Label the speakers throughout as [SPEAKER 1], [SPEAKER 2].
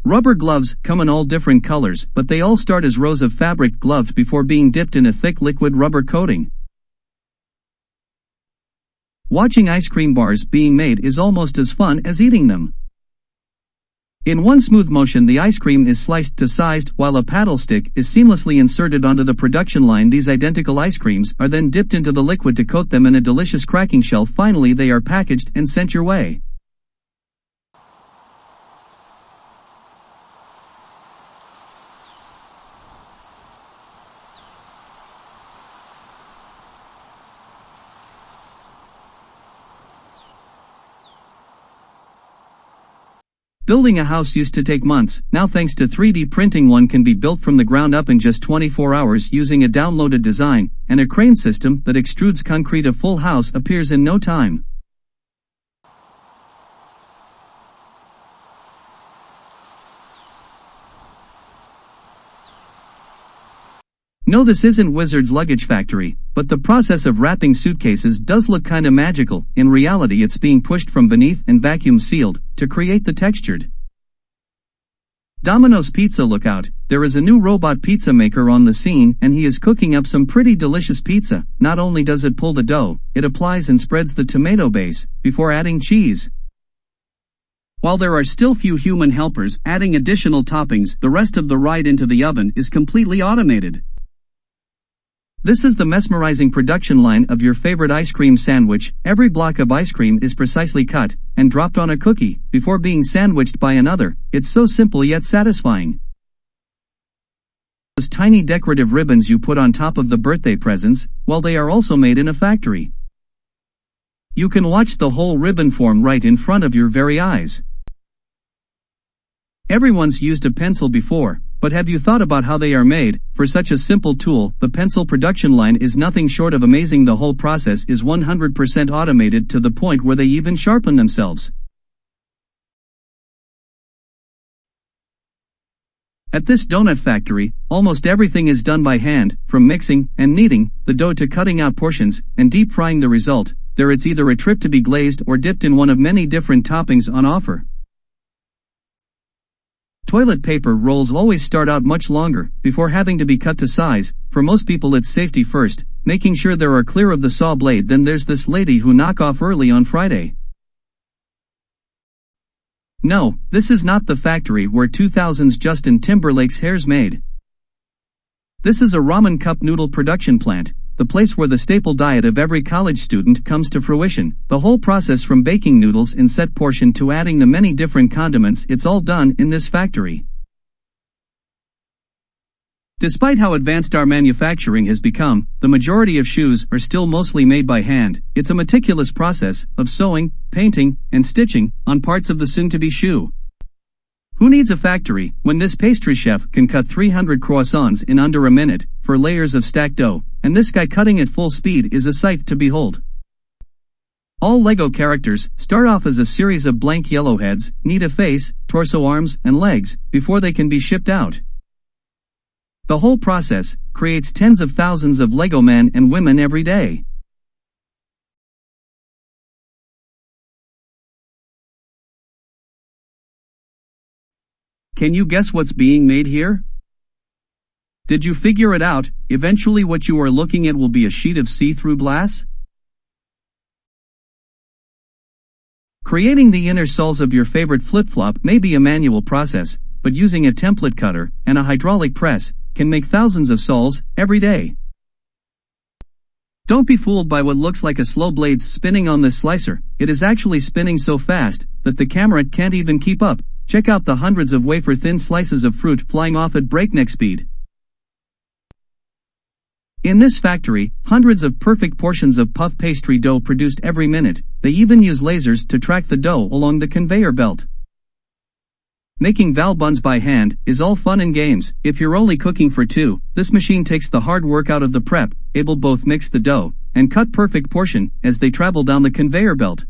[SPEAKER 1] Rubber gloves come in all different colors, but they all start as rows of fabric gloves before being dipped in a thick liquid rubber coating. Watching ice cream bars being made is almost as fun as eating them. In one smooth motion, the ice cream is sliced to size, while a paddle stick is seamlessly inserted onto the production line. These identical ice creams are then dipped into the liquid to coat them in a delicious cracking shell. Finally, they are packaged and sent your way. Building a house used to take months. Now thanks to 3D printing, one can be built from the ground up in just 24 hours using a downloaded design, and a crane system that extrudes concrete. A full house appears in no time. No, this isn't Wizard's Luggage Factory, but the process of wrapping suitcases does look kinda magical. In reality, it's being pushed from beneath and vacuum sealed to create the textured. Domino's Pizza, look out, there is a new robot pizza maker on the scene, and he is cooking up some pretty delicious pizza. Not only does it pull the dough, it applies and spreads the tomato base before adding cheese. While there are still few human helpers adding additional toppings, the rest of the ride into the oven is completely automated. This is the mesmerizing production line of your favorite ice cream sandwich. Every block of ice cream is precisely cut and dropped on a cookie before being sandwiched by another. It's so simple yet satisfying. Those tiny decorative ribbons you put on top of the birthday presents, well, they are also made in a factory. You can watch the whole ribbon form right in front of your very eyes. Everyone's used a pencil before, but have you thought about how they are made? For such a simple tool, the pencil production line is nothing short of amazing. The whole process is 100% automated to the point where they even sharpen themselves. At this donut factory, almost everything is done by hand, from mixing and kneading the dough to cutting out portions and deep frying the result. There it's either a trip to be glazed or dipped in one of many different toppings on offer. Toilet paper rolls always start out much longer before having to be cut to size. For most people, it's safety first, making sure they are clear of the saw blade. Then there's this lady who knock off early on Friday. No, this is not the factory where 2000's Justin Timberlake's hair's made. This is a ramen cup noodle production plant, the place where the staple diet of every college student comes to fruition. The whole process from baking noodles in set portion to adding the many different condiments, it's all done in this factory. Despite how advanced our manufacturing has become, the majority of shoes are still mostly made by hand. It's a meticulous process of sewing, painting, and stitching on parts of the soon-to-be shoe. Who needs a factory when this pastry chef can cut 300 croissants in under a minute for layers of stacked dough, and this guy cutting at full speed is a sight to behold. All Lego characters start off as a series of blank yellow heads, need a face, torso, arms, and legs before they can be shipped out. The whole process creates tens of thousands of Lego men and women every day. Can you guess what's being made here? Did you figure it out? Eventually what you are looking at will be a sheet of see-through glass. Creating the inner soles of your favorite flip-flop may be a manual process, but using a template cutter and a hydraulic press can make thousands of soles every day. Don't be fooled by what looks like a slow blades spinning on this slicer. It is actually spinning so fast that the camera can't even keep up. Check out the hundreds of wafer-thin slices of fruit flying off at breakneck speed. In this factory, hundreds of perfect portions of puff pastry dough produced every minute. They even use lasers to track the dough along the conveyor belt. Making val buns by hand is all fun and games. If you're only cooking for two, this machine takes the hard work out of the prep, able both mix the dough and cut perfect portion as they travel down the conveyor belt.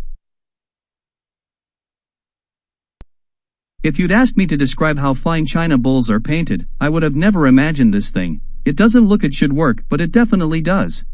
[SPEAKER 1] If you'd asked me to describe how fine china bowls are painted, I would have never imagined this thing. It doesn't look it should work, but it definitely does.